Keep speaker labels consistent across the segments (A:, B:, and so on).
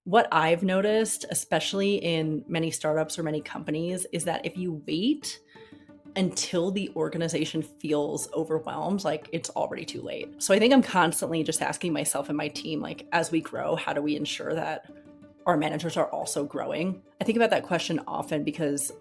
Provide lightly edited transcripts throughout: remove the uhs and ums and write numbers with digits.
A: What I've noticed, especially in many startups or many companies, is that if you wait until the organization feels overwhelmed, like it's already too late. So I think I'm constantly just asking myself and my team, like, as we grow, how do we ensure that our managers are also growing? I think about that question often because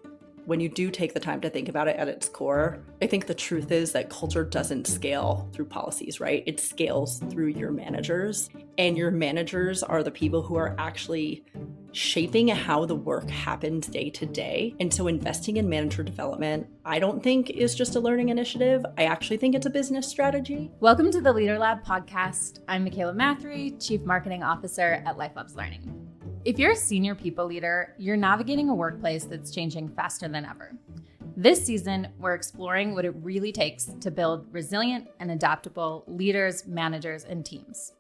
A: when you do take the time to think about it at its core, I think the truth is that culture doesn't scale through policies, right? It scales through your managers. And your managers are the people who are actually shaping how the work happens day to day. And so investing in manager development, I don't think is just a learning initiative. I actually think it's a business strategy.
B: Welcome to the Leader Lab podcast. I'm Michaela Mathry, Chief Marketing Officer at LifeLabs Learning. If you're a senior people leader, you're navigating a workplace that's changing faster than ever. This season, we're exploring what it really takes to build resilient and adaptable leaders, managers, and teams.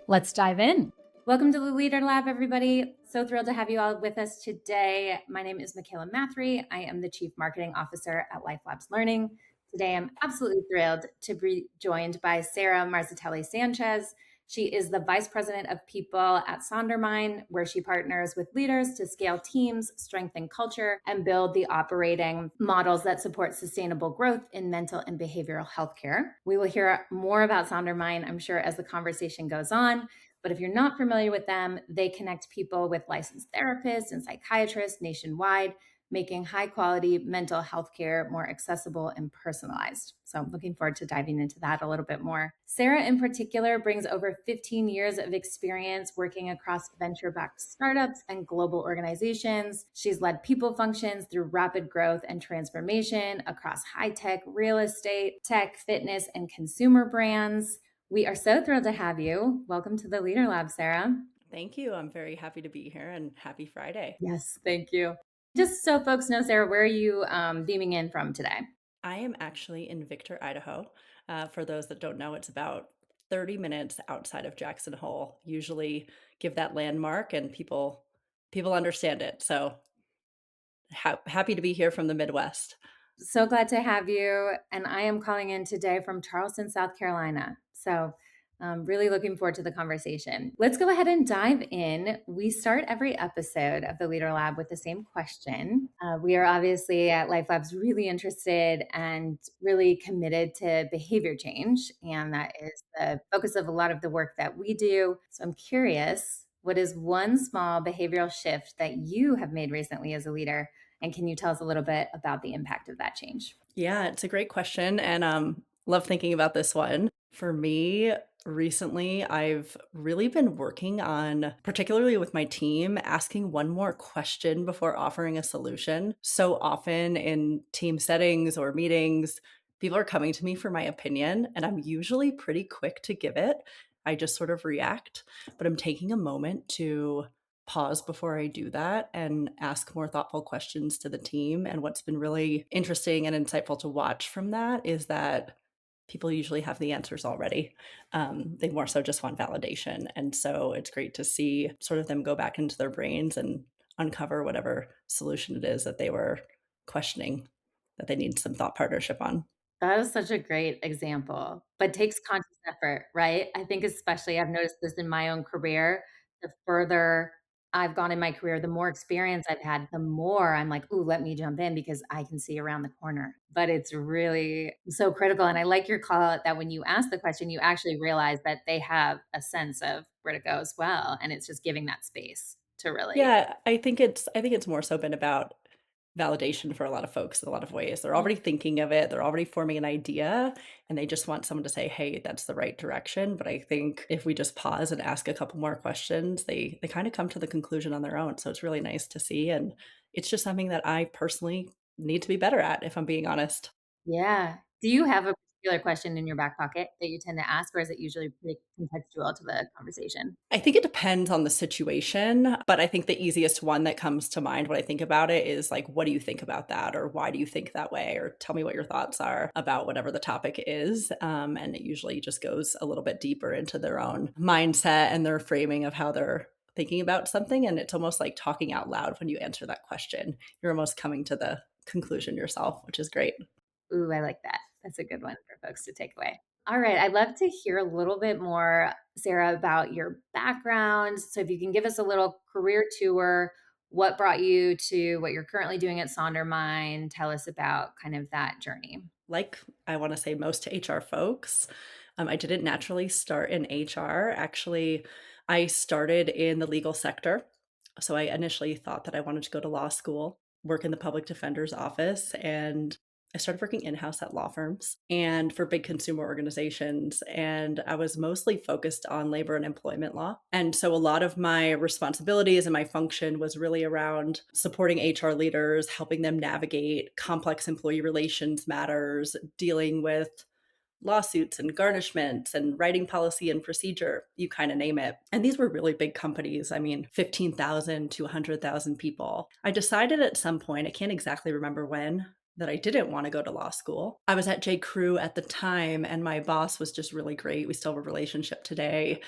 B: Let's dive in. Welcome to the Leader Lab, everybody. So thrilled to have you all with us today. My name is Michaela Mathry. I am the Chief Marketing Officer at LifeLabs Learning. Today, I'm absolutely thrilled to be joined by Sara Marzitelli-Sanchez. She is the Vice President of People at SonderMind's, where she partners with leaders to scale teams, strengthen culture, and build the operating models that support sustainable growth in mental and behavioral healthcare. We will hear more about SonderMind's, I'm sure, as the conversation goes on. But if you're not familiar with them, they connect people with licensed therapists and psychiatrists nationwide, making high-quality mental health care more accessible and personalized. So I'm looking forward to diving into that a little bit more. Sara, in particular, brings over 15 years of experience working across venture-backed startups and global organizations. She's led people functions through rapid growth and transformation across high-tech, real estate, tech, fitness, and consumer brands. We are so thrilled to have you. Welcome to the Leader Lab, Sara.
A: Thank you. I'm very happy to be here and happy Friday.
B: Yes, thank you. Just so folks know, Sara, where are you beaming in from today?
A: I am actually in Victor, Idaho. For those that don't know, it's about 30 minutes outside of Jackson Hole. Usually give that landmark and people understand it. So happy to be here from the Midwest.
B: So glad to have you. And I am calling in today from Charleston, South Carolina. So really looking forward to the conversation. Let's go ahead and dive in. We start every episode of the Leader Lab with the same question. We are obviously at Life Labs really interested and really committed to behavior change. And that is the focus of a lot of the work that we do. So I'm curious, what is one small behavioral shift that you have made recently as a leader? And can you tell us a little bit about the impact of that change?
A: Yeah, it's a great question. And love thinking about this one. For me, recently, I've really been working on, particularly with my team, asking one more question before offering a solution. So often in team settings or meetings, people are coming to me for my opinion, and I'm usually pretty quick to give it. I just sort of react, but I'm taking a moment to pause before I do that and ask more thoughtful questions to the team. And what's been really interesting and insightful to watch from that is that people usually have the answers already. They more so just want validation. And so it's great to see sort of them go back into their brains and uncover whatever solution it is that they were questioning that they need some thought partnership on.
B: That is such a great example, but takes conscious effort, right? I think especially I've noticed this in my own career. The further I've gone in my career, the more experience I've had, the more I'm like, ooh, let me jump in because I can see around the corner. But it's really so critical. And I like your call out that when you ask the question, you actually realize that they have a sense of where to go as well. And it's just giving that space to really.
A: Yeah, I think it's more so been about validation for a lot of folks in a lot of ways. They're already thinking of it, they're already forming an idea, and they just want someone to say, "Hey, that's the right direction." But I think if we just pause and ask a couple more questions, they kind of come to the conclusion on their own. So it's really nice to see, and it's just something that I personally need to be better at, if I'm being honest.
B: Yeah. Do you have a particular question in your back pocket that you tend to ask, or is it usually pretty contextual to the conversation?
A: I think it depends on the situation, but I think the easiest one that comes to mind when I think about it is like, what do you think about that? Or why do you think that way? Or tell me what your thoughts are about whatever the topic is. And it usually just goes a little bit deeper into their own mindset and their framing of how they're thinking about something. And it's almost like talking out loud when you answer that question. You're almost coming to the conclusion yourself, which is great.
B: Ooh, I like that. That's a good one for folks to take away. All right. I'd love to hear a little bit more, Sarah, about your background. So if you can give us a little career tour, what brought you to what you're currently doing at SonderMind? Tell us about kind of that journey.
A: Like, I want to say most HR folks, I didn't naturally start in HR. Actually, I started in the legal sector. So I initially thought that I wanted to go to law school, work in the public defender's office, and I started working in-house at law firms and for big consumer organizations. And I was mostly focused on labor and employment law. And so a lot of my responsibilities and my function was really around supporting HR leaders, helping them navigate complex employee relations matters, dealing with lawsuits and garnishments and writing policy and procedure, you kind of name it. And these were really big companies. I mean, 15,000 to 100,000 people. I decided at some point, I can't exactly remember when, that I didn't want to go to law school. I was at J. Crew at the time, and my boss was just really great. We still have a relationship today.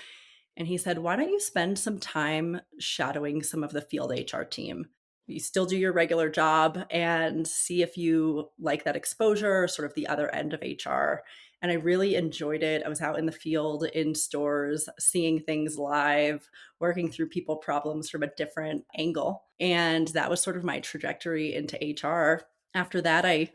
A: And he said, "Why don't you spend some time shadowing some of the field HR team? You still do your regular job and see if you like that exposure, sort of the other end of HR." And I really enjoyed it. I was out in the field, in stores, seeing things live, working through people problems from a different angle. And that was sort of my trajectory into HR. After that, I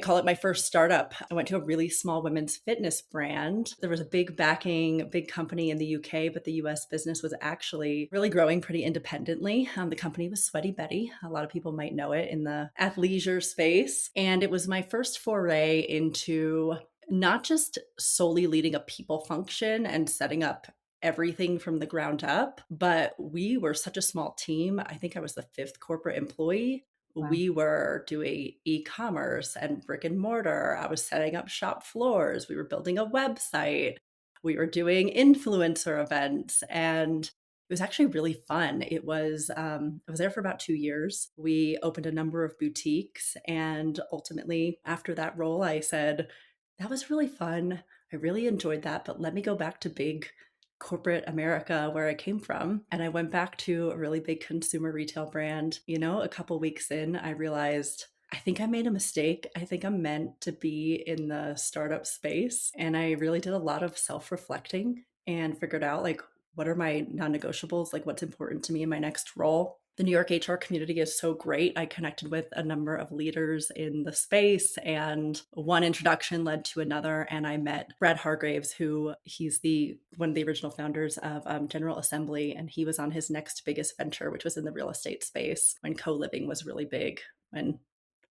A: call it my first startup. I went to a really small women's fitness brand. There was a big backing, big company in the UK, but the US business was actually really growing pretty independently. The company was Sweaty Betty. A lot of people might know it in the athleisure space. And it was my first foray into not just solely leading a people function and setting up everything from the ground up, but we were such a small team. I think I was the fifth corporate employee.
B: Wow.
A: We were doing e-commerce and brick and mortar. I was setting up shop floors. We were building a website. We were doing influencer events, and it was actually really fun. I was there for about 2 years. We opened a number of boutiques, and ultimately, after that role, I said, "That was really fun. I really enjoyed that, but let me go back to big corporate America where I came from." And I went back to a really big consumer retail brand. A couple weeks in, I realized I think I made a mistake. I think I'm meant to be in the startup space. And I really did a lot of self reflecting and figured out like, what are my non negotiables? Like, what's important to me in my next role? The New York HR community is so great. I connected with a number of leaders in the space, and one introduction led to another. And I met Brad Hargraves, who he's the one of the original founders of General Assembly, and he was on his next biggest venture, which was in the real estate space when co-living was really big. When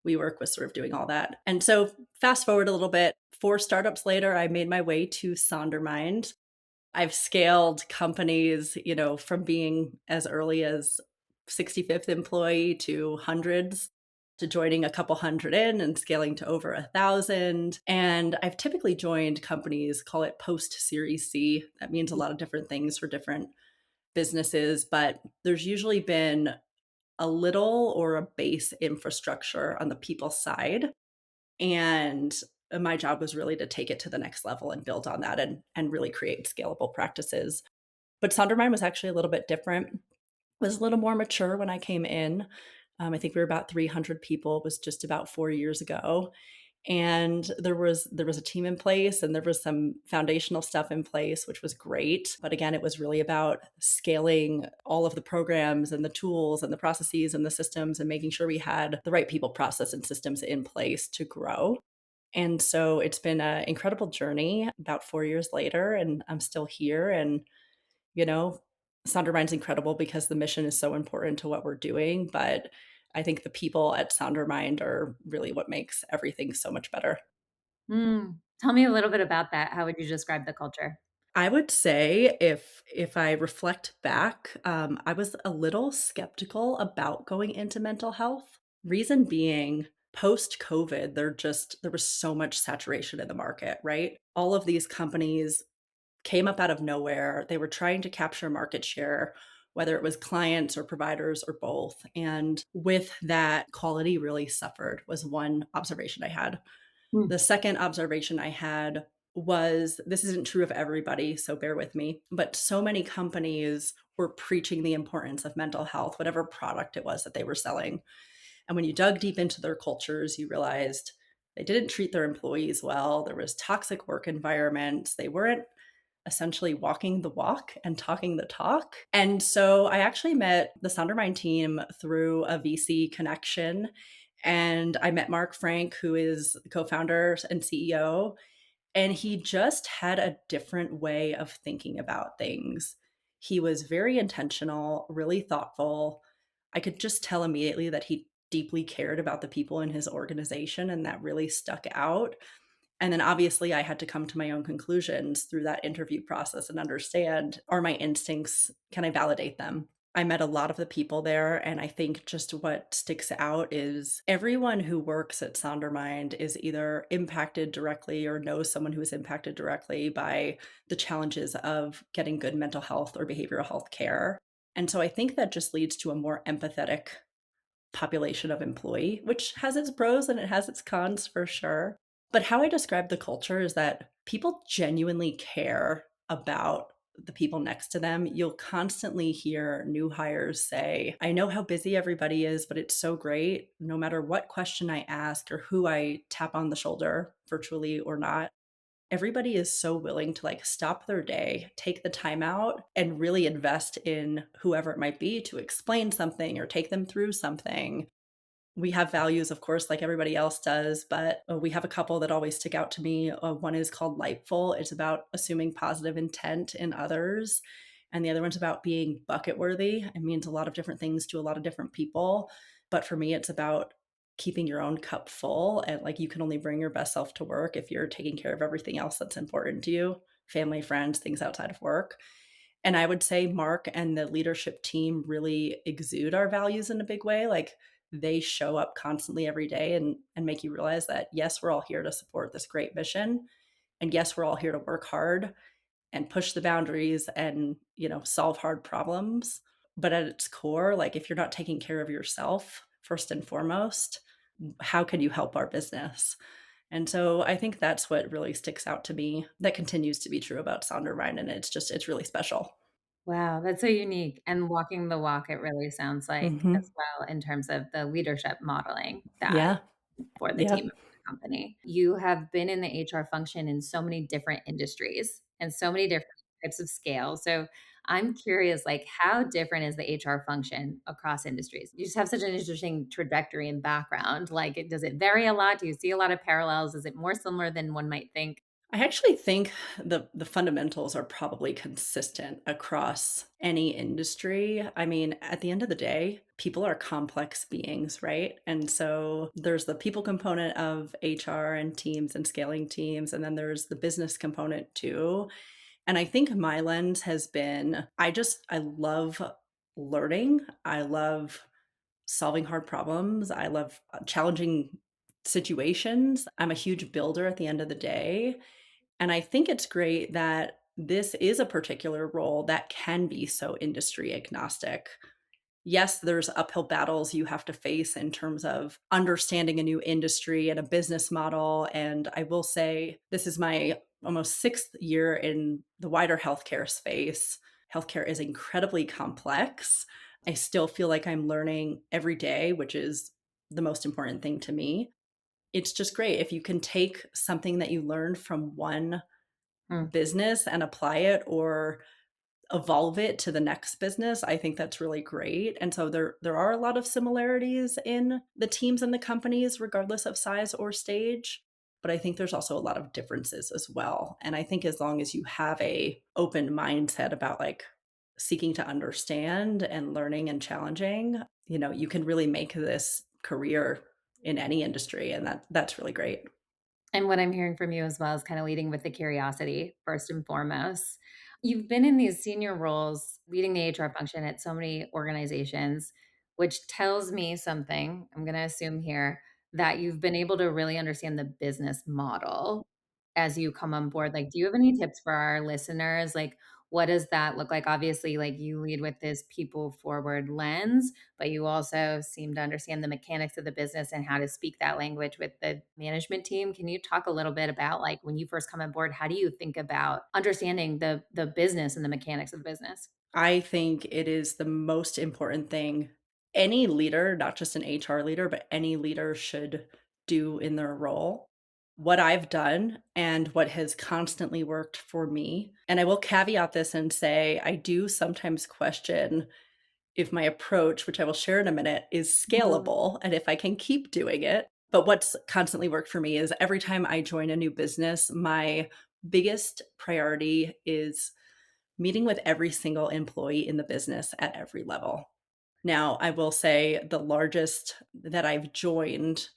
A: WeWork was sort of doing all that. And so fast forward a little bit, 4 startups later, I made my way to SonderMind. I've scaled companies, from being as early as 65th employee to hundreds, to joining a couple hundred in and scaling to over 1,000. And I've typically joined companies, call it post Series C. That means a lot of different things for different businesses, but there's usually been a little or a base infrastructure on the people side. And my job was really to take it to the next level and build on that and really create scalable practices. But Sondermind was actually a little bit different. It was a little more mature when I came in. I think we were about 300 people. It was just about 4 years ago, and there was a team in place, and there was some foundational stuff in place, which was great. But again, it was really about scaling all of the programs and the tools and the processes and the systems, and making sure we had the right people, process, and systems in place to grow. And so it's been an incredible journey about 4 years later, and I'm still here. And you know, Sondermind's incredible because the mission is so important to what we're doing. But I think the people at Sondermind are really what makes everything so much better.
B: Tell me a little bit about that. How would you describe the culture?
A: I would say if I reflect back, I was a little skeptical about going into mental health. Reason being, post COVID, there was so much saturation in the market, right? All of these companies came up out of nowhere. They were trying to capture market share, whether it was clients or providers or both. And with that, quality really suffered, was one observation I had.
B: Hmm.
A: The second observation I had was, this isn't true of everybody, so bear with me, but so many companies were preaching the importance of mental health, whatever product it was that they were selling. And when you dug deep into their cultures, you realized They didn't treat their employees well. There was toxic work environments. They weren't essentially walking the walk and talking the talk. And so I actually met the SonderMind team through a VC connection. And I met Mark Frank, who is the co-founder and CEO, and he just had a different way of thinking about things. He was very intentional, really thoughtful. I could just tell immediately that he deeply cared about the people in his organization, and that really stuck out. And then obviously, I had to come to my own conclusions through that interview process and understand, are my instincts, can I validate them? I met a lot of the people there, and I think just what sticks out is everyone who works at SonderMind is either impacted directly or knows someone who is impacted directly by the challenges of getting good mental health or behavioral health care. And so I think that just leads to a more empathetic population of employee, which has its pros and it has its cons for sure. But how I describe the culture is that people genuinely care about the people next to them. You'll constantly hear new hires say, I know how busy everybody is, but it's so great. No matter what question I ask or who I tap on the shoulder, virtually or not, everybody is so willing to like stop their day, take the time out, and really invest in whoever it might be to explain something or take them through something. We have values, of course, like everybody else does, but we have a couple that always stick out to me. One is called Lightful. It's about assuming positive intent in others. And the other one's about being bucket worthy. It means a lot of different things to a lot of different people. But for me, it's about keeping your own cup full. And like you can only bring your best self to work if you're taking care of everything else that's important to you, family, friends, things outside of work. And I would say Mark and the leadership team really exude our values in a big way. Like they show up constantly every day and make you realize that yes, we're all here to support this great mission. And yes, we're all here to work hard and push the boundaries and, solve hard problems. But at its core, like if you're not taking care of yourself first and foremost, how can you help our business? And so I think that's what really sticks out to me. That continues to be true about SonderMind, and it's really special.
B: Wow, that's so unique, and walking the walk, it really sounds like as
A: Mhm.
B: well in terms of the leadership modeling that
A: Yeah.
B: for the
A: Yeah.
B: team of the company. You have been in the HR function in so many different industries and so many different types of scale. So I'm curious, like, how different is the HR function across industries? You just have such an interesting trajectory and background. Like, does it vary a lot? Do you see a lot of parallels? Is it more similar than one might think?
A: I actually think the fundamentals are probably consistent across any industry. I mean, at the end of the day, people are complex beings, right? And so there's the people component of HR and teams and scaling teams, and then there's the business component too. And I think my lens has been I love learning. I love solving hard problems. I love challenging situations. I'm a huge builder at the end of the day. And I think it's great that this is a particular role that can be so industry agnostic. Yes, there's uphill battles you have to face in terms of understanding a new industry and a business model. And I will say, this is my almost sixth year in the wider healthcare space. Healthcare is incredibly complex. I still feel like I'm learning every day, which is the most important thing to me. It's just great if you can take something that you learned from one
B: Hmm.
A: business and apply it or evolve it to the next business. I think that's really great. And so there are a lot of similarities in the teams and the companies regardless of size or stage, but I think there's also a lot of differences as well. And I think as long as you have a open mindset about like seeking to understand and learning and challenging, you can really make this career in any industry, and that's really great.
B: And what I'm hearing from you as well is kind of leading with the curiosity first and foremost. You've been in these senior roles leading the HR function at so many organizations, which tells me something. I'm going to assume here that you've been able to really understand the business model as you come on board. Like, do you have any tips for our listeners? Like, what does that look like? Obviously, like you lead with this people forward lens, but you also seem to understand the mechanics of the business and how to speak that language with the management team. Can you talk a little bit about like when you first come on board, how do you think about understanding the business and the mechanics of the business?
A: I think it is the most important thing any leader, not just an HR leader, but any leader should do in their role, what I've done and what has constantly worked for me. And I will caveat this and say I do sometimes question if my approach, which I will share in a minute, is scalable and if I can keep doing it. But what's constantly worked for me is every time I join a new business, my biggest priority is meeting with every single employee in the business at every level. Now, I will say the largest that I've joined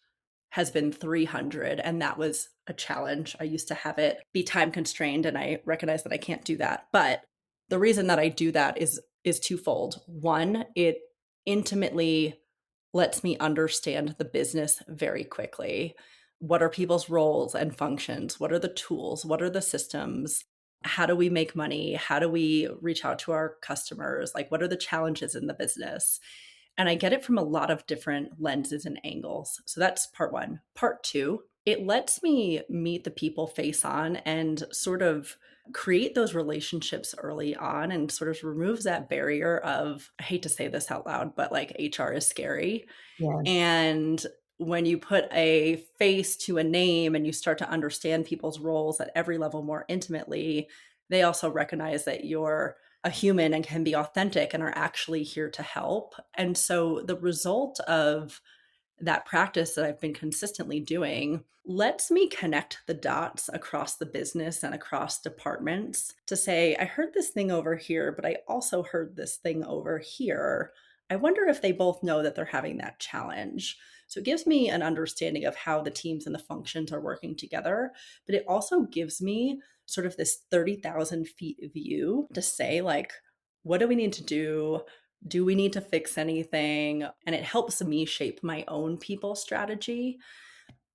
A: has been 300, and that was a challenge. I used to have it be time constrained, and I recognize that I can't do that. But the reason that I do that is twofold. One, it intimately lets me understand the business very quickly. What are people's roles and functions? What are the tools? What are the systems? How do we make money? How do we reach out to our customers? Like, what are the challenges in the business? And I get it from a lot of different lenses and angles. So that's part one. Part two, it lets me meet the people face on and sort of create those relationships early on and sort of removes that barrier of, I hate to say this out loud, but like HR is scary.
B: Yes.
A: And when you put a face to a name and you start to understand people's roles at every level more intimately, they also recognize that you're a human and can be authentic and are actually here to help. And so the result of that practice that I've been consistently doing lets me connect the dots across the business and across departments to say, I heard this thing over here, but I also heard this thing over here. I wonder if they both know that they're having that challenge. So it gives me an understanding of how the teams and the functions are working together, but it also gives me sort of this 30,000 feet view to say, like, what do we need to do? Do we need to fix anything? And it helps me shape my own people strategy.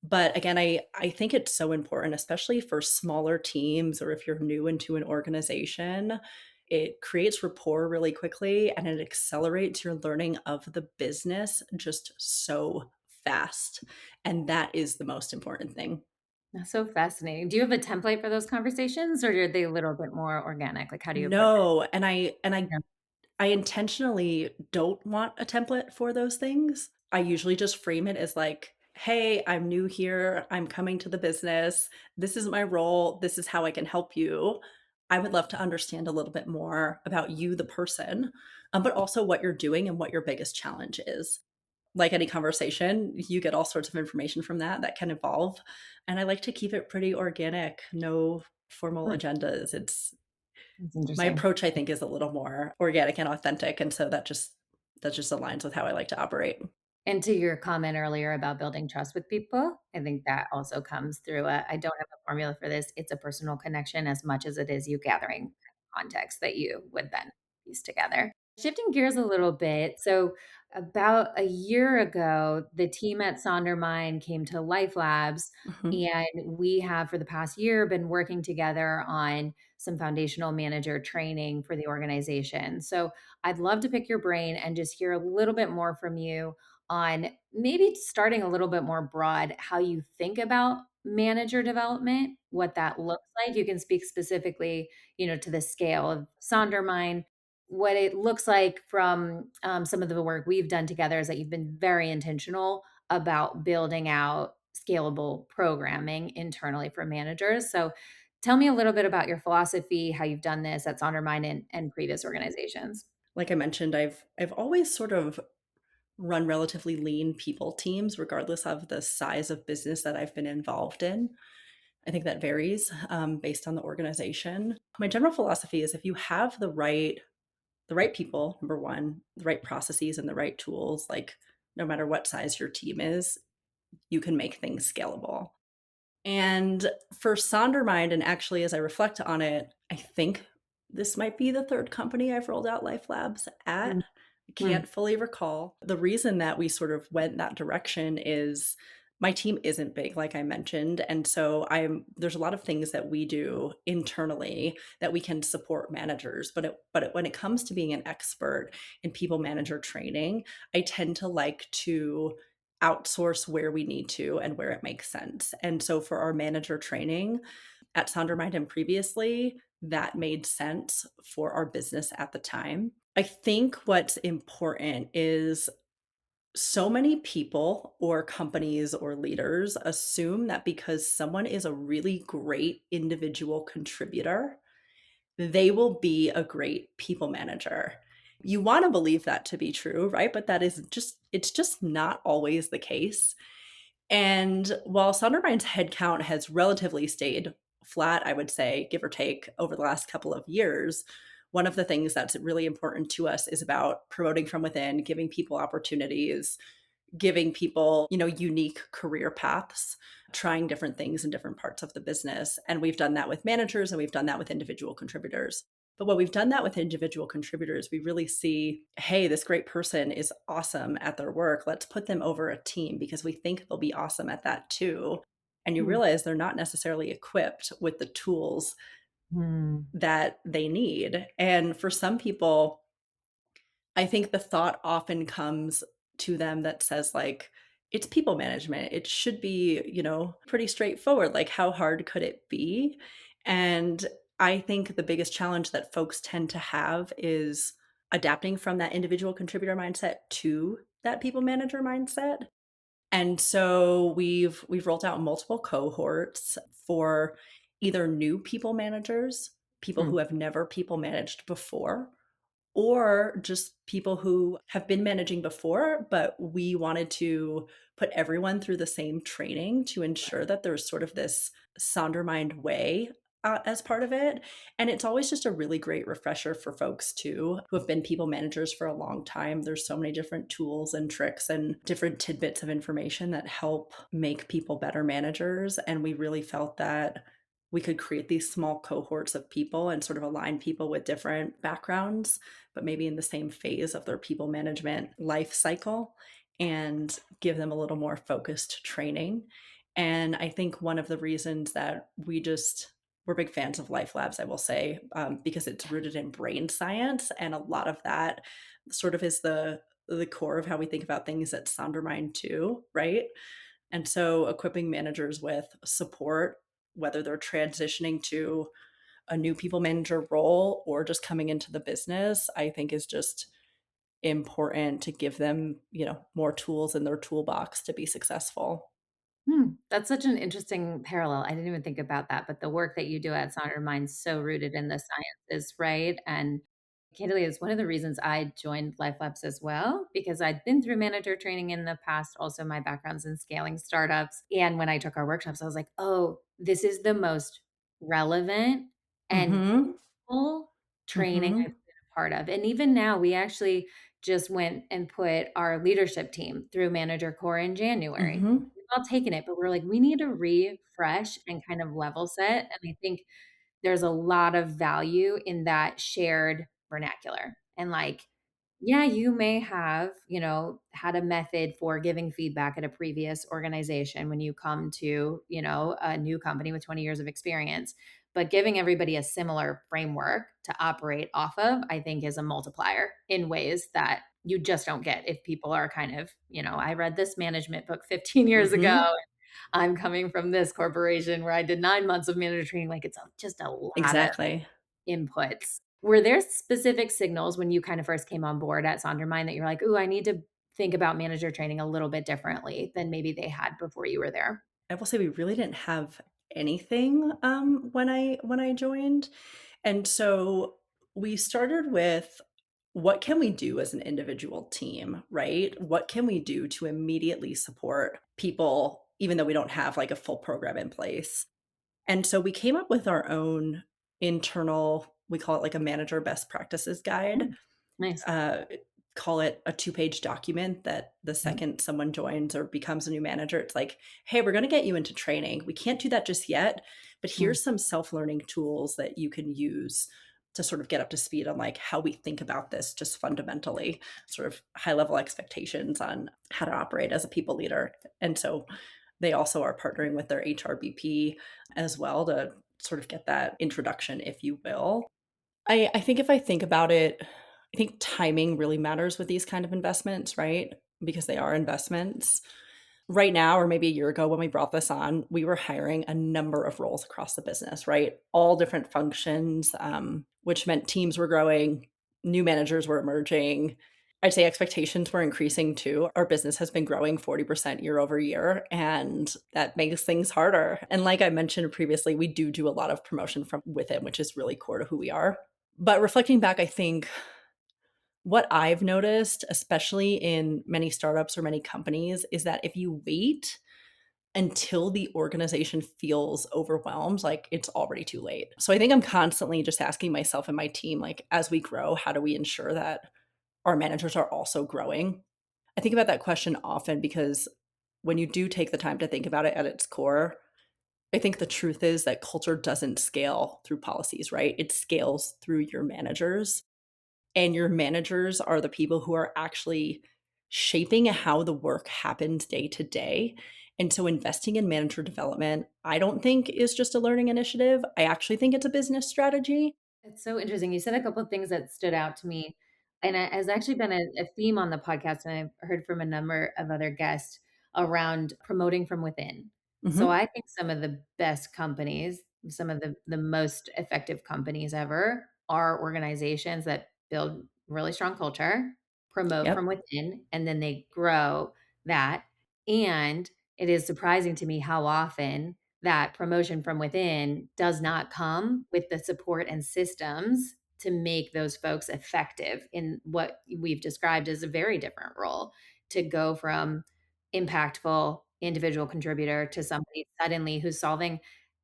A: But again, I think it's so important, especially for smaller teams or if you're new into an organization. It creates rapport really quickly and it accelerates your learning of the business just so fast. And that is the most important thing.
B: That's so fascinating. Do you have a template for those conversations or are they a little bit more organic? Like, how do you approach it?
A: No, and
B: Yeah.
A: I intentionally don't want a template for those things. I usually just frame it as like, "Hey, I'm new here. I'm coming to the business. This is my role. This is how I can help you. I would love to understand a little bit more about you, the person, but also what you're doing and what your biggest challenge is." Like any conversation, you get all sorts of information from that can evolve. And I like to keep it pretty organic, no formal
B: Hmm,
A: agendas. It's
B: that's
A: my
B: interesting.
A: approach, I think, is a little more organic and authentic, and so that just aligns with how I like to operate.
B: And to your comment earlier about building trust with people, I think that also comes through I don't have a formula for this. It's a personal connection as much as it is you gathering context that you would then piece together. Shifting gears a little bit. So, about a year ago, the team at SonderMind came to Life Labs,
A: Mhm.
B: and we have for the past year been working together on some foundational manager training for the organization. So, I'd love to pick your brain and just hear a little bit more from you on maybe starting a little bit more broad how you think about manager development, what that looks like. You can speak specifically, to the scale of Sondermind. What it looks like from some of the work we've done together is that you've been very intentional about building out scalable programming internally for managers. So tell me a little bit about your philosophy, how you've done this at Sondermind and previous organizations.
A: Like I mentioned, I've always sort of run relatively lean people teams, regardless of the size of business that I've been involved in. I think that varies based on the organization. My general philosophy is if you have the right people, number one, the right processes and the right tools, like no matter what size your team is, you can make things scalable. And for Sondermind, and actually as I reflect on it, I think this might be the third company I've rolled out Life Labs at. I
B: Mhm.
A: can't fully recall. The reason that we sort of went that direction is my team isn't big, like I mentioned. And so there's a lot of things that we do internally that we can support managers. When it comes to being an expert in people manager training, I tend to like to outsource where we need to and where it makes sense. And so for our manager training at SonderMind and previously, that made sense for our business at the time. I think what's important is So many people or companies or leaders assume that because someone is a really great individual contributor, they will be a great people manager. You want to believe that to be true, right? But it's just not always the case. And while SonderMind's headcount has relatively stayed flat, I would say, give or take, over the last couple of years, one of the things that's really important to us is about promoting from within, giving people opportunities, giving people, unique career paths, trying different things in different parts of the business. And we've done that with managers and we've done that with individual contributors. But when we've done that with individual contributors, we really see, hey, this great person is awesome at their work. Let's put them over a team because we think they'll be awesome at that too. And you
B: Hmm.
A: realize they're not necessarily equipped with the tools
B: Hmm.
A: that they need. And for some people, I think the thought often comes to them that says, like, it's people management. It should be, pretty straightforward. Like, how hard could it be? And I think the biggest challenge that folks tend to have is adapting from that individual contributor mindset to that people manager mindset. And so we've rolled out multiple cohorts for either new people managers, people
B: Hmm.
A: who have never people managed before, or just people who have been managing before, but we wanted to put everyone through the same training to ensure that there's sort of this Sondermind way as part of it. And it's always just a really great refresher for folks too, who have been people managers for a long time. There's so many different tools and tricks and different tidbits of information that help make people better managers. And we really felt that we could create these small cohorts of people and sort of align people with different backgrounds but maybe in the same phase of their people management life cycle and give them a little more focused training. And I think one of the reasons that we're big fans of Life Labs, I will say, because it's rooted in brain science, and a lot of that sort of is the core of how we think about things at Sondermind too, right? And so equipping managers with support, whether they're transitioning to a new people manager role or just coming into the business, I think is just important to give them, more tools in their toolbox to be successful.
B: That's such an interesting parallel. I didn't even think about that, but the work that you do at SonderMind's so rooted in the sciences, right? And candidly, it's one of the reasons I joined Life Labs as well, because I'd been through manager training in the past. Also, my background's in scaling startups. And when I took our workshops, I was like, oh, this is the most relevant and
A: Mhm.
B: full training I've
A: Mhm.
B: been a part of. And even now, we actually just went and put our leadership team through Manager Core in January.
A: Mhm.
B: We've all taken it, but we're like, we need to refresh and kind of level set. And I think there's a lot of value in that shared vernacular. And like, yeah, you may have, had a method for giving feedback at a previous organization when you come to, a new company with 20 years of experience. But giving everybody a similar framework to operate off of, I think is a multiplier in ways that you just don't get if people are kind of, I read this management book 15 years ago.
A: Mhm.
B: I'm coming from this corporation where I did 9 months of manager training. Like just a lot of
A: Exactly.
B: inputs. Were there specific signals when you kind of first came on board at Sondermind that you're like, "Ooh, I need to think about manager training a little bit differently than maybe they had before you were there?"
A: I will say we really didn't have anything when I joined. And so we started with what can we do as an individual team, right? What can we do to immediately support people even though we don't have like a full program in place? And so we came up with our own internal, we call it like a manager best practices guide.
B: Mm, nice.
A: uh, Call it a two-page document that the
B: Mhm,
A: second someone joins or becomes a new manager, it's like, hey, we're going to get you into training. We can't do that just yet, but
B: mm,
A: here's some self-learning tools that you can use to sort of get up to speed on like how we think about this just fundamentally, sort of high level expectations on how to operate as a people leader. And so they also are partnering with their HRBP as well to sort of get that introduction, if you will. I think if I think about it, I think timing really matters with these kind of investments, right? Because they are investments. Right now, or maybe a year ago when we brought this on, we were hiring a number of roles across the business, right? All different functions, which meant teams were growing, new managers were emerging. I'd say expectations were increasing too. Our business has been growing 40% year over year, and that makes things harder. And like I mentioned previously, we do a lot of promotion from within, which is really core to who we are. But reflecting back, I think what I've noticed, especially in many startups or many companies, is that if you wait until the organization feels overwhelmed, like it's already too late. So I think I'm constantly just asking myself and my team, like, as we grow, how do we ensure that our managers are also growing? I think about that question often because when you do take the time to think about it at its core, I think the truth is that culture doesn't scale through policies, right? It scales through your managers. And your managers are the people who are actually shaping how the work happens day to day. And so investing in manager development, I don't think is just a learning initiative. I actually think it's a business strategy.
B: It's so interesting. You said a couple of things that stood out to me, and it has actually been a theme on the podcast, and I've heard from a number of other guests around promoting from within. So
A: Mhm.
B: I think some of the best companies, some of the most effective companies ever are organizations that build really strong culture, promote from
A: Yep.
B: within, and then they grow that. And it is surprising to me how often that promotion from within does not come with the support and systems to make those folks effective in what we've described as a very different role, to go from impactful individual contributor to somebody suddenly who's solving.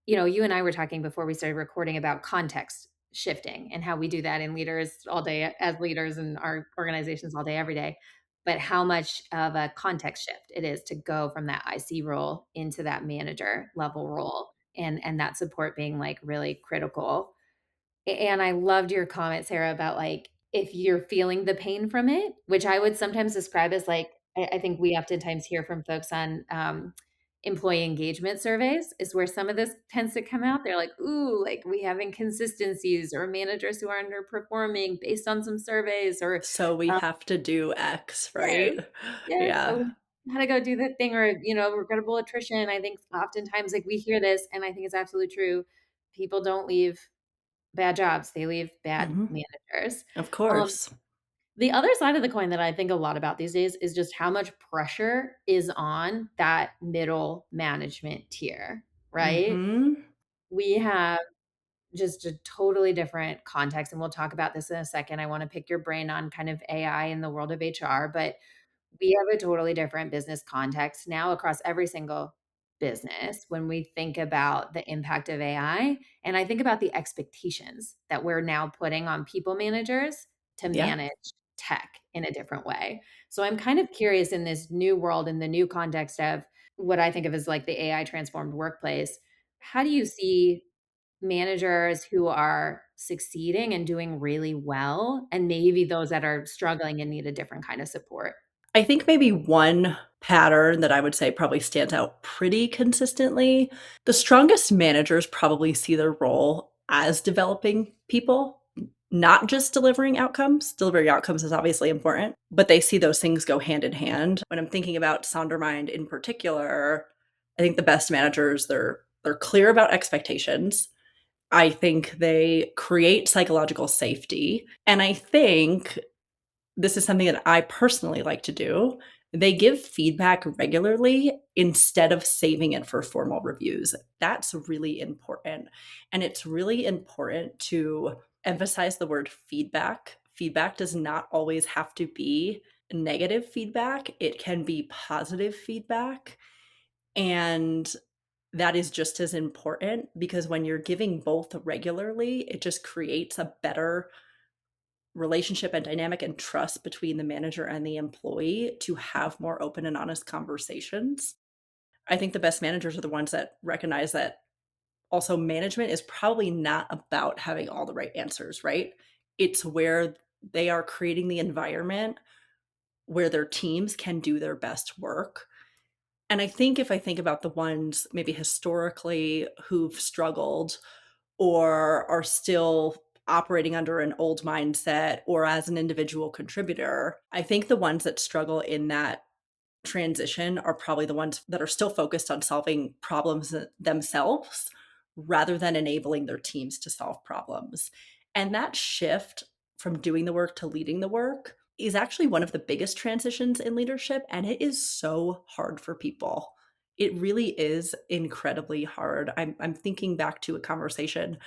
B: You and I were talking before we started recording about context shifting and how we do that in leaders all day, as leaders in our organizations all day every day, but how much of a context shift it is to go from that IC role into that manager level role, and that support being like really critical. And I loved your comment, Sarah, about like if you're feeling the pain from it, which I would sometimes describe as like I think we oftentimes hear from folks on employee engagement surveys is where some of this tends to come out. They're like, "Ooh, like we have inconsistencies or managers who are underperforming based on some surveys," or
A: So we have to do X,
B: yes,
A: right?
B: yes.
A: Yeah.
B: So how to go do the thing or, regrettable attrition. I think oftentimes like we hear this and I think it's absolutely true. People don't leave bad jobs. They leave bad
A: Mhm.
B: managers.
A: Of
B: Um,
A: course.
B: the other side of the coin that I think a lot about these days is just how much pressure is on that middle management tier, right?
A: Mhm.
B: We have just a totally different context, and we'll talk about this in a second. I want to pick your brain on kind of AI in the world of HR, but we have a totally different business context now across every single business when we think about the impact of AI. And I think about the expectations that we're now putting on people managers to
A: Yeah.
B: manage tech in a different way. So I'm kind of curious in this new world, in the new context of what I think of as like the AI transformed workplace. How do you see managers who are succeeding and doing really well, and maybe those that are struggling and need a different kind of support?
A: I think maybe one pattern that I would say probably stands out pretty consistently, the strongest managers probably see their role as developing people, not just delivering outcomes. Delivering outcomes is obviously important, but they see those things go hand in hand. When I'm thinking about SonderMind in particular, I think the best managers, they're clear about expectations. I think they create psychological safety, and I think this is something that I personally like to do. They give feedback regularly instead of saving it for formal reviews. That's really important. And it's really important to emphasize the word feedback. Feedback does not always have to be negative feedback, it can be positive feedback. And that is just as important because when you're giving both regularly, it just creates a better relationship and dynamic and trust between the manager and the employee to have more open and honest conversations. I think the best managers are the ones that recognize that also management is probably not about having all the right answers, right? It's where they are creating the environment where their teams can do their best work. And I think if I think about the ones maybe historically who've struggled or are still operating under an old mindset or as an individual contributor, I think the ones that struggle in that transition are probably the ones that are still focused on solving problems themselves rather than enabling their teams to solve problems. And that shift from doing the work to leading the work is actually one of the biggest transitions in leadership, and it is so hard for people. It really is incredibly hard. I'm thinking back to a conversation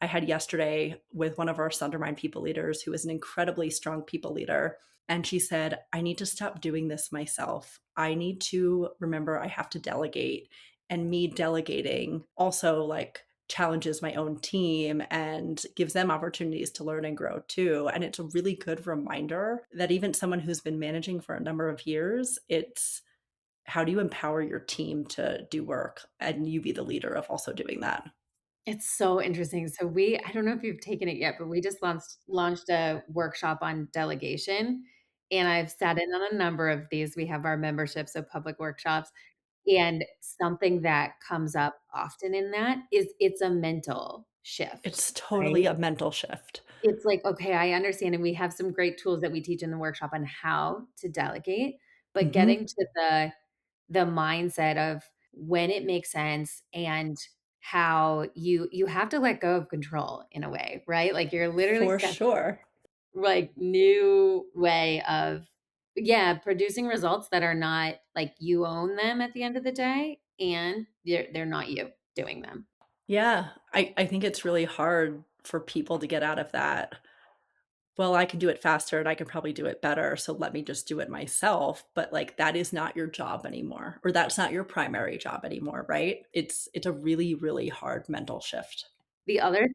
A: I had yesterday with one of our SonderMind people leaders who is an incredibly strong people leader. And she said, I need to stop doing this myself. I need to remember I have to delegate. And me delegating also like challenges my own team and gives them opportunities to learn and grow too. And it's a really good reminder that even someone who's been managing for a number of years, it's how do you empower your team to do work and you be the leader of also doing that?
B: It's so interesting. So I don't know if you've taken it yet, but we just launched a workshop on delegation, and I've sat in on a number of these. We have our memberships of public workshops, and something that comes up often in that is it's a mental shift,
A: It's totally
B: right?
A: a mental shift.
B: It's like, okay, I understand, and we have some great tools that we teach in the workshop on how to delegate, but
A: Mhm.
B: getting to the mindset of when it makes sense and how you have to let go of control in a way, right? Like, you're literally
A: For
B: stepping
A: sure.
B: like, new way of yeah, producing results that are not like, you own them at the end of the day, and they're not you doing them.
A: Yeah, I think it's really hard for people to get out of that. Well, I can do it faster and I can probably do it better, so let me just do it myself, but, like, that is not your job anymore, or that's not your primary job anymore, right? It's a really, really hard mental shift.
B: The other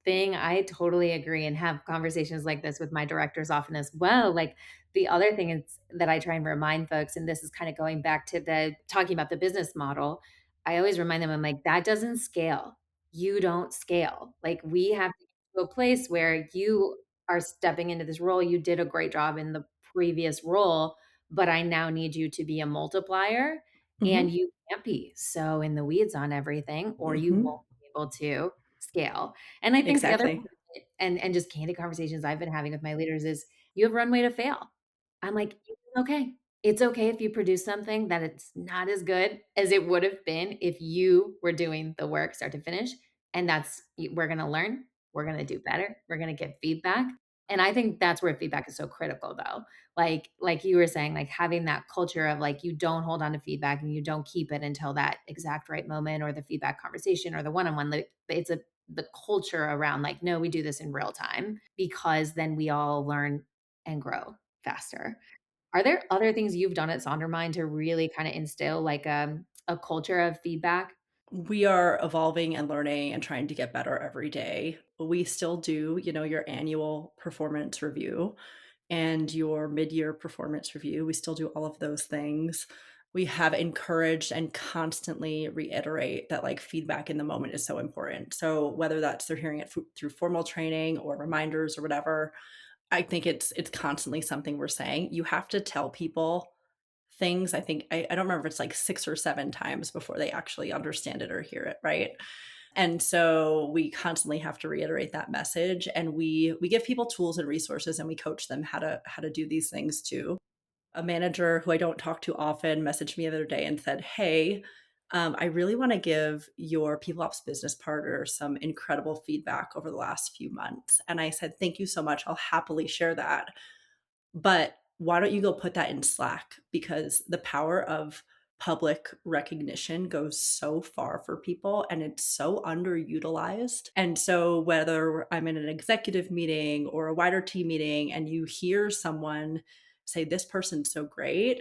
B: thing, I totally agree and have conversations like this with my directors often as well. Like, the other thing is that I try and remind folks, and this is kind of going back to the talking about the business model. I always remind them, I'm like, that doesn't scale. You don't scale. Like, we have to get to a place where you are stepping into this role. You did a great job in the previous role, but I now need you to be a multiplier. And
A: Mhm,
B: you can't be so in the weeds on everything, or you
A: mhm.
B: won't be able to scale. And I think the other
A: Exactly.
B: part of it and just candid conversations I've been having with my leaders is, "You have runway to fail." I'm like, "It's okay. It's okay if you produce something that it's not as good as it would have been if you were doing the work start to finish, and we're gonna learn, we're gonna do better, we're gonna get feedback." And I think that's where feedback is so critical, though. Like you were saying, like, having that culture of, like, you don't hold on to feedback and you don't keep it until that exact right moment or the feedback conversation or the one-on-one, like, it's a the culture around like, no, we do this in real time because then we all learn and grow faster. Are there other things you've done at Sondermind to really kind of instill like a culture of feedback?
A: We are evolving and learning and trying to get better every day. We still do, your annual performance review and your mid-year performance review. We still do all of those things. We have encouraged and constantly reiterate that like feedback in the moment is so important. So whether that's they're hearing it through formal training or reminders or whatever, I think it's constantly something we're saying. You have to tell people things. I think I don't remember if it's like 6 or 7 times before they actually understand it or hear it, right? And so we constantly have to reiterate that message, and we give people tools and resources and we coach them how to do these things too. A manager who I don't talk to often messaged me the other day and said, "Hey, I really want to give your people ops business partner some incredible feedback over the last few months." And I said, "Thank you so much. I'll happily share that. But why don't you go put that in Slack? Because the power of public recognition goes so far for people and it's so underutilized. And so, whether I'm in an executive meeting or a wider team meeting and you hear someone say, This person's so great,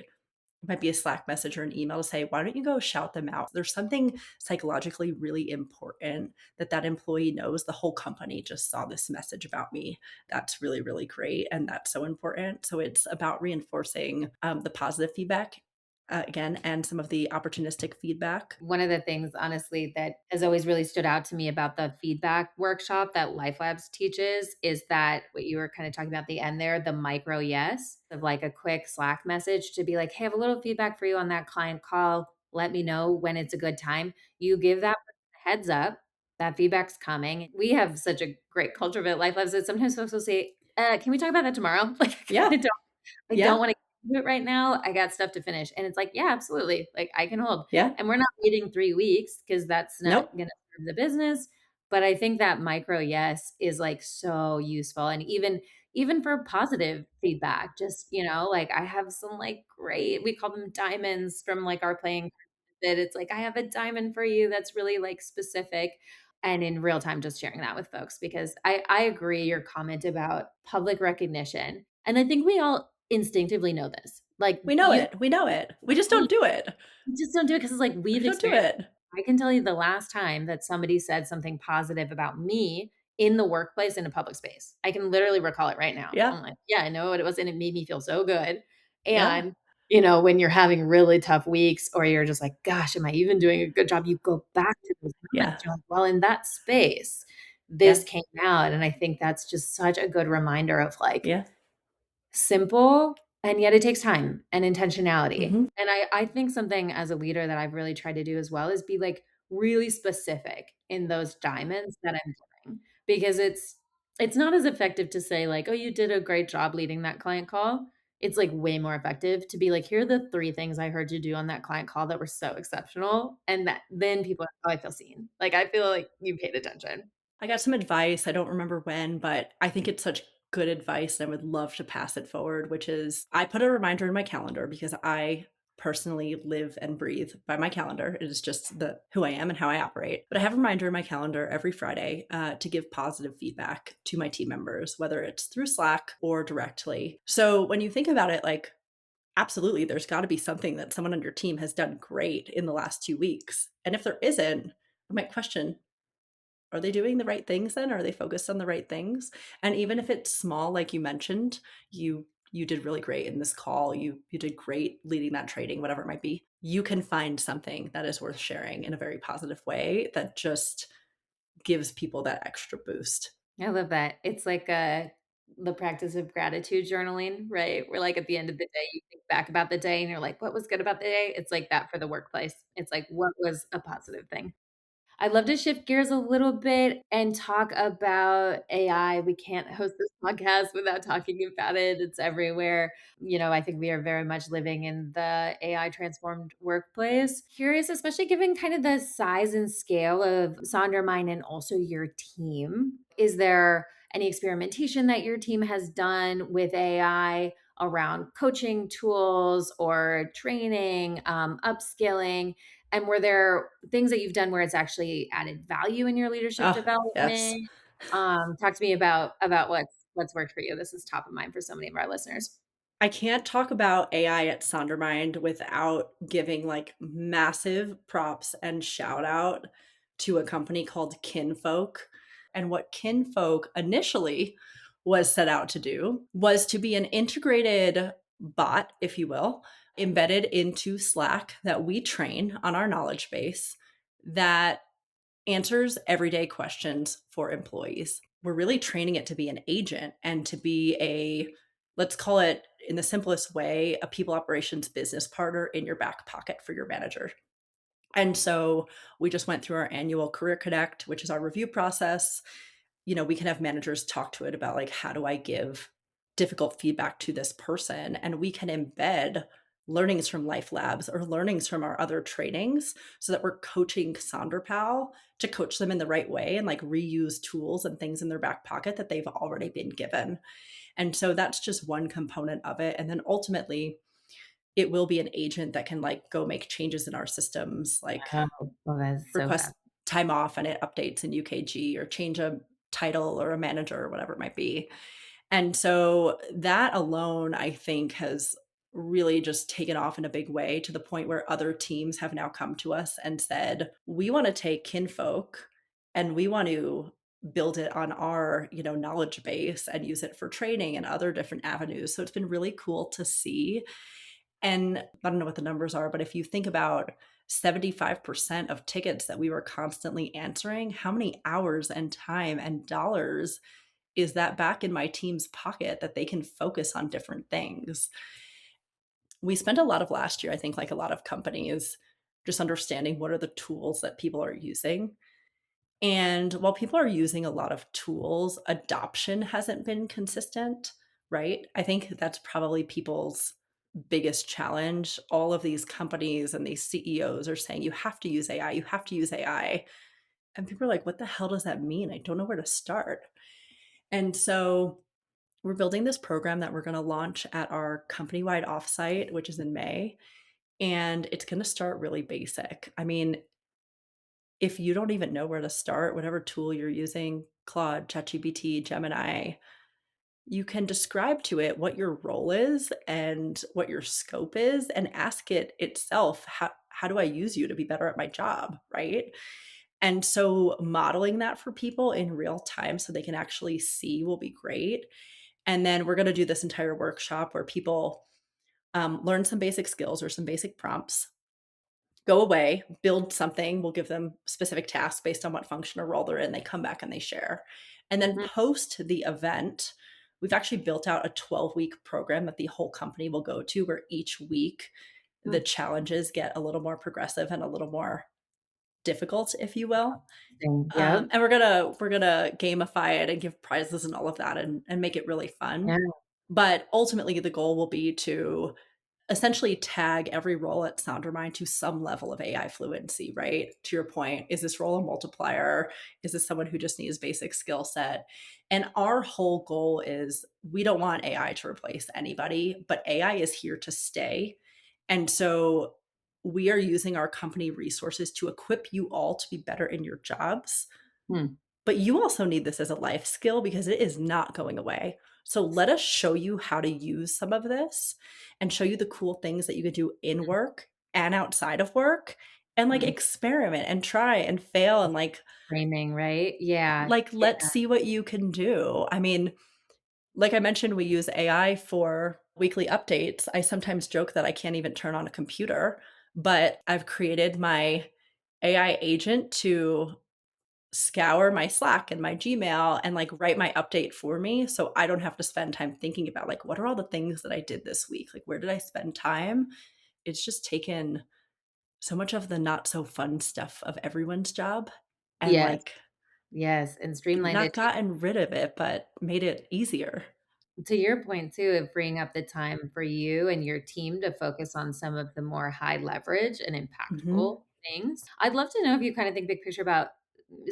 A: it might be a Slack message or an email to say, why don't you go shout them out? There's something psychologically really important that that employee knows the whole company just saw this message about me. That's really, really great. And that's so important. So it's about reinforcing the positive feedback again and some of the opportunistic feedback.
B: One of the things, honestly, that has always really stood out to me about the feedback workshop that Life Labs teaches is that what you were kind of talking about at the end there, the micro yes of like a quick Slack message to be like, hey, I have a little feedback for you on that client call. Let me know when it's a good time. You give that person a heads up. That feedback's coming. We have such a great culture of it at Life Labs that sometimes folks will say, can we talk about that tomorrow? Like, I
A: Yeah.
B: kind of I don't
A: Yeah.
B: wanna do it right now, I got stuff to finish, and it's like, yeah, absolutely, like, I can hold,
A: Yeah.
B: and we're not waiting 3 weeks because that's not
A: Nope.
B: gonna serve the business, but I think that micro yes is, like, so useful, and even even for positive feedback, just, like I have some like great, we call them diamonds from like our playing that it's like, I have a diamond for you that's really like specific. And in real time, just sharing that with folks because I agree your comment about public recognition. And I think we all instinctively know this. Like
A: We know it. We know it. We just don't
B: we
A: do it.
B: just don't do it because it's like
A: We
B: we've
A: don't do
B: experienced.
A: it.
B: I can tell you the last time that somebody said something positive about me in the workplace in a public space. I can literally recall it right now.
A: Yeah.
B: I'm like, yeah, I know what it was, and it made me feel so good.
A: Yeah.
B: And when you're having really tough weeks, or you're just like, gosh, am I even doing a good job? You go back to those
A: Yeah.
B: moments. You're like, well, in that space,
A: Yeah.
B: this came out, and I think that's just such a good reminder of like
A: Yeah.
B: simple, and yet it takes time and intentionality.
A: Mhm.
B: And I think something as a leader that I've really tried to do as well is be like really specific in those diamonds that I'm giving because it's not as effective to say like, "Oh, you did a great job leading that client call." It's like way more effective to be like, "Here are the 3 things I heard you do on that client call that were so exceptional." And that then people are, "Oh, I feel seen." Like I feel like you paid attention.
A: I got some advice, I don't remember when, but I think it's such good advice and I would love to pass it forward, which is I put a reminder in my calendar because I personally live and breathe by my calendar. It is just the who I am and how I operate. But I have a reminder in my calendar every Friday to give positive feedback to my team members, whether it's through Slack or directly. So when you think about it, like absolutely, there's got to be something that someone on your team has done great in the last 2 weeks. And if there isn't, I might question, are they doing the right things then? Are they focused on the right things? And even if it's small, like you mentioned, you did really great in this call. You did great leading that trading, whatever it might be. You can find something that is worth sharing in a very positive way that just gives people that extra boost.
B: I love that. It's like, the practice of gratitude journaling, right? Where, like, at the end of the day, you think back about the day and you're like, "What was good about the day?" It's like that for the workplace. It's like, "What was a positive thing?" I'd love to shift gears a little bit and talk about AI. We can't host this podcast without talking about it. It's everywhere. I think we are very much living in the AI transformed workplace. Curious, especially given kind of the size and scale of SonderMind and also your team. Is there any experimentation that your team has done with AI around coaching tools or training, upskilling? And were there things that you've done where it's actually added value in your leadership
A: Oh, yes.
B: development? Talk to me about what's worked for you. This is top of mind for so many of our listeners.
A: I can't talk about AI at SonderMind without giving like massive props and shout out to a company called Kinfolk. And what Kinfolk initially was set out to do was to be an integrated bot, if you will, embedded into Slack that we train on our knowledge base that answers everyday questions for employees. We're really training it to be an agent and to be a, let's call it in the simplest way, a people operations business partner in your back pocket for your manager. And so we just went through our annual Career Connect, which is our review process. We can have managers talk to it about like, how do I give difficult feedback to this person? And we can embed learnings from Life Labs or learnings from our other trainings so that we're coaching SonderPal to coach them in the right way and like reuse tools and things in their back pocket that they've already been given. And so that's just one component of it. And then ultimately, it will be an agent that can like go make changes in our systems, like
B: Oh, well, that's so
A: request
B: fast.
A: time off and it updates in UKG or change a title or a manager or whatever it might be. And so that alone, I think, has really just taken off in a big way to the point where other teams have now come to us and said, we want to take Kinfolk and we want to build it on our knowledge base and use it for training and other different avenues. So it's been really cool to see. And I don't know what the numbers are, but if you think about 75% of tickets that we were constantly answering, how many hours and time and dollars is that back in my team's pocket that they can focus on different things? We spent a lot of last year, I think, like a lot of companies, just understanding what are the tools that people are using. And while people are using a lot of tools, adoption hasn't been consistent, right? I think that's probably people's biggest challenge. All of these companies and these CEOs are saying, you have to use AI, you have to use AI. And people are like, what the hell does that mean? I don't know where to start. And so We're building this program that we're going to launch at our company-wide offsite, which is in May, and it's going to start really basic. I mean, if you don't even know where to start, whatever tool you're using, Claude, ChatGPT, Gemini, you can describe to it what your role is and what your scope is and ask it itself, how do I use you to be better at my job, right? And so modeling that for people in real time so they can actually see will be great. And then we're going to do this entire workshop where people learn some basic skills or some basic prompts, go away, build something. We'll give them specific tasks based on what function or role they're in. They come back and they share. And then
B: Mm,
A: post the event, we've actually built out a 12-week program that the whole company will go to, where each week the
B: mm,
A: challenges get a little more progressive and a little more difficult, if you will.
B: Yep.
A: And we're gonna gamify it and give prizes and all of that and make it really fun.
B: Yeah.
A: But ultimately, the goal will be to essentially tag every role at SonderMind to some level of AI fluency, right? To your point, is this role a multiplier? Is this someone who just needs basic skill set? And our whole goal is we don't want AI to replace anybody, but AI is here to stay. And so we are using our company resources to equip you all to be better in your jobs,
B: Hmm.
A: but you also need this as a life skill because it is not going away. So let us show you how to use some of this and show you the cool things that you could do in work and outside of work, and like
B: Mm.
A: experiment and try and fail and
B: Framing, right? Yeah.
A: let's see what you can do. I mean, like I mentioned, we use AI for weekly updates. I sometimes joke that I can't even turn on a computer, but I've created my AI agent to scour my Slack and my Gmail and like write my update for me so I don't have to spend time thinking about like what are all the things that I did this week? Like where did I spend time? It's just taken so much of the not so fun stuff of everyone's job and
B: Yes.
A: like
B: Yes, and streamlined
A: not
B: it to
A: gotten rid of it, but made it easier.
B: your point too of freeing up the time for you and your team to focus on some of the more high leverage and
A: Mhm.
B: impactful things. I'd love to know if you kind of think big picture about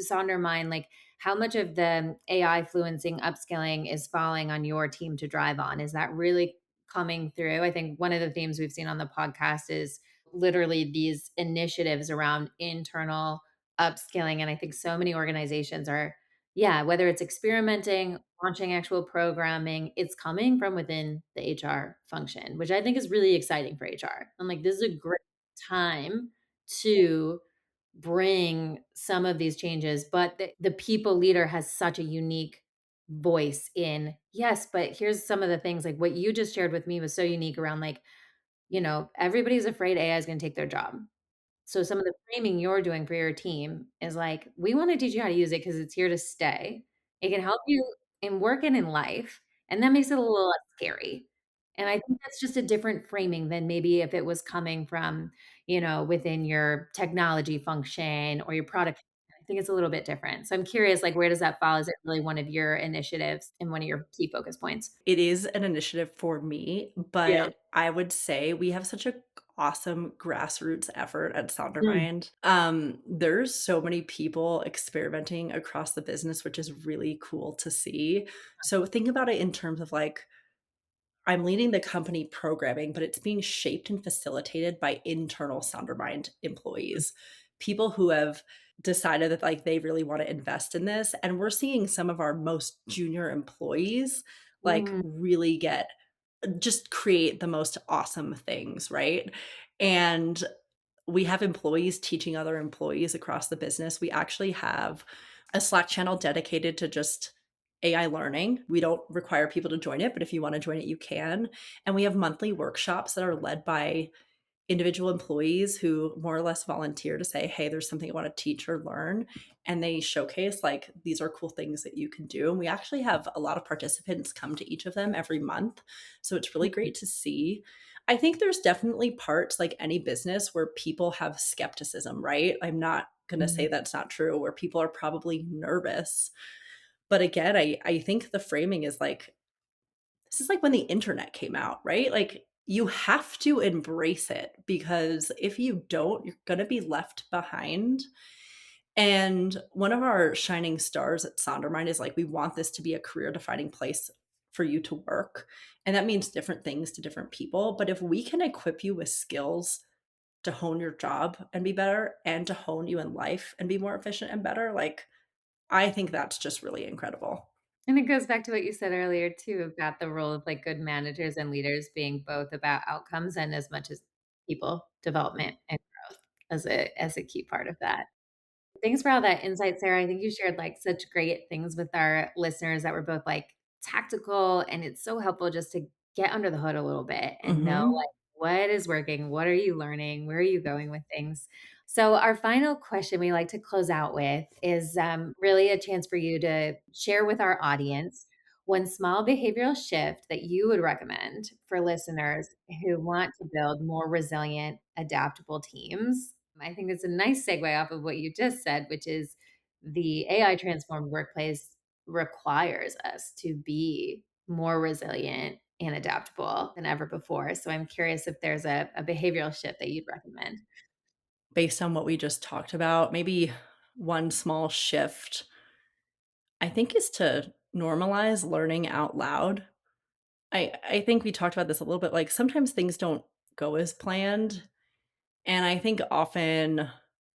B: Sondermind, like how much of the AI fluencing upskilling is falling on your team to drive on? Is that really coming through? I think one of the themes we've seen on the podcast is literally these initiatives around internal upskilling. And I think so many organizations are, yeah, whether it's experimenting, launching actual programming, it's coming from within the HR function, which I think is really exciting for HR. I'm like, this is a great time to bring some of these changes, but the people leader has such a unique voice in, yes, but here's some of the things like what you just shared with me was so unique around like, everybody's afraid AI is going to take their job. So some of the framing you're doing for your team is like, we want to teach you how to use it because it's here to stay. It can help you in work and in life, and that makes it a little less scary. And I think that's just a different framing than maybe if it was coming from, within your technology function or your product. I think it's a little bit different. So I'm curious, like, where does that fall? Is it really one of your initiatives and one of your key focus points?
A: It is an initiative for me,
B: Yeah.
A: but I would say we have such a awesome grassroots effort at
B: Mm,
A: SonderMind. There's so many people experimenting across the business, which is really cool to see. So think about it in terms of like I'm leading the company programming, but it's being shaped and facilitated by internal SonderMind employees, people who have decided that like they really want to invest in this. And we're seeing some of our most junior employees like
B: mm,
A: really get just create the most awesome things, right? And we have employees teaching other employees across the business. We actually have a Slack channel dedicated to just AI learning. We don't require people to join it, but if you want to join it, you can. And we have monthly workshops that are led by individual employees who more or less volunteer to say, hey, there's something I want to teach or learn. And they showcase like these are cool things that you can do. And we actually have a lot of participants come to each of them every month. So it's really
B: mm,
A: great to see. I think there's definitely parts like any business where people have skepticism, right? I'm not going to
B: mm,
A: say that's not true, where people are probably nervous. But again, I think the framing is like this is like when the internet came out, right? Like you have to embrace it because if you don't, you're going to be left behind. And one of our shining stars at SonderMind is like, we want this to be a career defining place for you to work. And that means different things to different people. But if we can equip you with skills to hone your job and be better and to hone you in life and be more efficient and better, like I think that's just really incredible.
B: And it goes back to what you said earlier too, about the role of like good managers and leaders being both about outcomes and as much as people development and growth as a key part of that. Thanks for all that insight, Sarah. I think you shared like such great things with our listeners that were both like tactical, and it's so helpful just to get under the hood a little bit and know
A: Hmm.
B: like what is working, what are you learning, where are you going with things. So our final question we like to close out with is really a chance for you to share with our audience one small behavioral shift that you would recommend for listeners who want to build more resilient, adaptable teams. I think it's a nice segue off of what you just said, which is the AI transformed workplace requires us to be more resilient and adaptable than ever before. So I'm curious if there's a behavioral shift that you'd recommend.
A: Based on what we just talked about, maybe one small shift I think is to normalize learning out loud. I think we talked about this a little bit, like, sometimes things don't go as planned, and I think often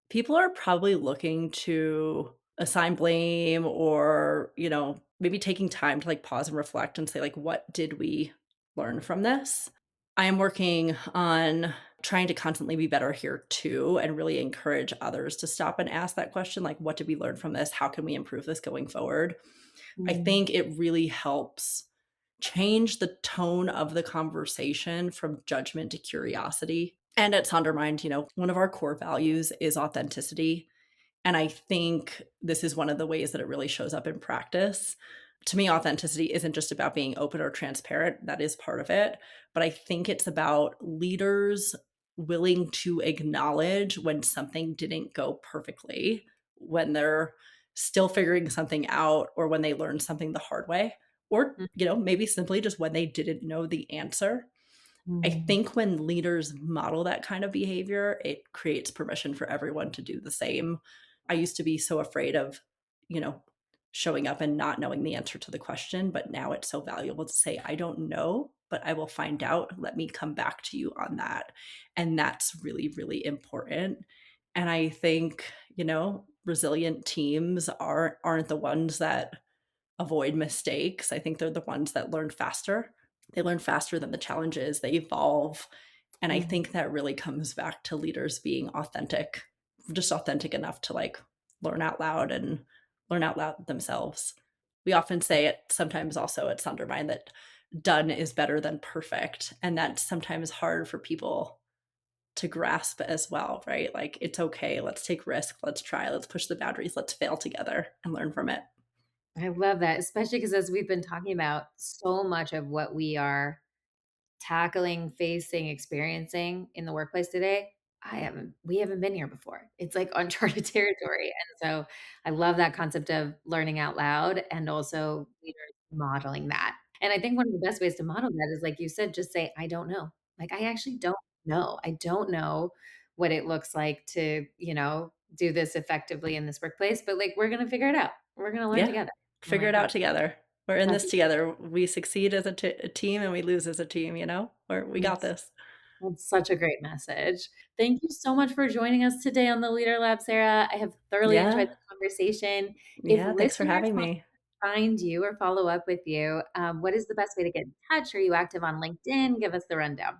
A: people are probably looking to assign blame or, maybe taking time to, like, pause and reflect and say, like, "What did we learn from this?" I am working on trying to constantly be better here too and really encourage others to stop and ask that question, like, "What did we learn from this? How can we improve this going forward?" I
B: Mm,
A: think it really helps change the tone of the conversation from judgment to curiosity. And at SonderMind, one of our core values is authenticity. And I think this is one of the ways that it really shows up in practice. To me, authenticity isn't just about being open or transparent, that is part of it. But I think it's about leaders willing to acknowledge when something didn't go perfectly, when they're still figuring something out, or when they learned something the hard way, or, maybe simply just when they didn't know the answer. I
B: mm,
A: think when leaders model that kind of behavior, it creates permission for everyone to do the same. I used to be so afraid of, you know, showing up and not knowing the answer to the question, but now it's so valuable to say, I don't know, but I will find out. Let me come back to you on that. And that's really, really important. And I think, resilient teams aren't the ones that avoid mistakes. I think they're the ones that learn faster. They learn faster than the challenges, they evolve. And I
B: mm.
A: think that really comes back to leaders being authentic, just authentic enough to like learn out loud and learn out loud themselves. We often say it sometimes also at Sundermind that done is better than perfect. And that's sometimes hard for people to grasp as well, right? Like it's okay. Let's take risk. Let's try. Let's push the boundaries. Let's fail together and learn from it.
B: I love that, especially because as we've been talking about, so much of what we are tackling, facing, experiencing in the workplace today, we haven't been here before. It's like uncharted territory. And so I love that concept of learning out loud and also leaders modeling that. And I think one of the best ways to model that is like you said, just say, I don't know. Like I actually don't know. I don't know what it looks like to, do this effectively in this workplace, but like we're gonna figure it out. We're gonna learn
A: Yeah.
B: together. I'm
A: Figure
B: like,
A: it
B: oh,
A: out together. We're in
B: that's
A: this together. We succeed as a team and we lose as a team, we got
B: that's
A: this.
B: That's such a great message. Thank you so much for joining us today on the Leader Lab, Sarah. I have thoroughly enjoyed
A: Yeah.
B: the conversation. If
A: Yeah. Thanks for
B: listeners
A: having
B: want
A: me.
B: to find you or follow up with you, what is the best way to get in touch? Are you active on LinkedIn? Give us the rundown.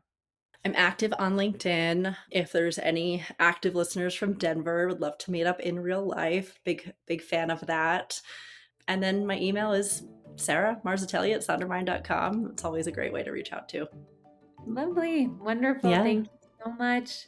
A: I'm active on LinkedIn. If there's any active listeners from Denver, would love to meet up in real life. Big fan of that. And then my email is Sara Marzitelli at SonderMind.com. It's always a great way to reach out to.
B: Lovely. Wonderful.
A: Yeah.
B: Thank you so much.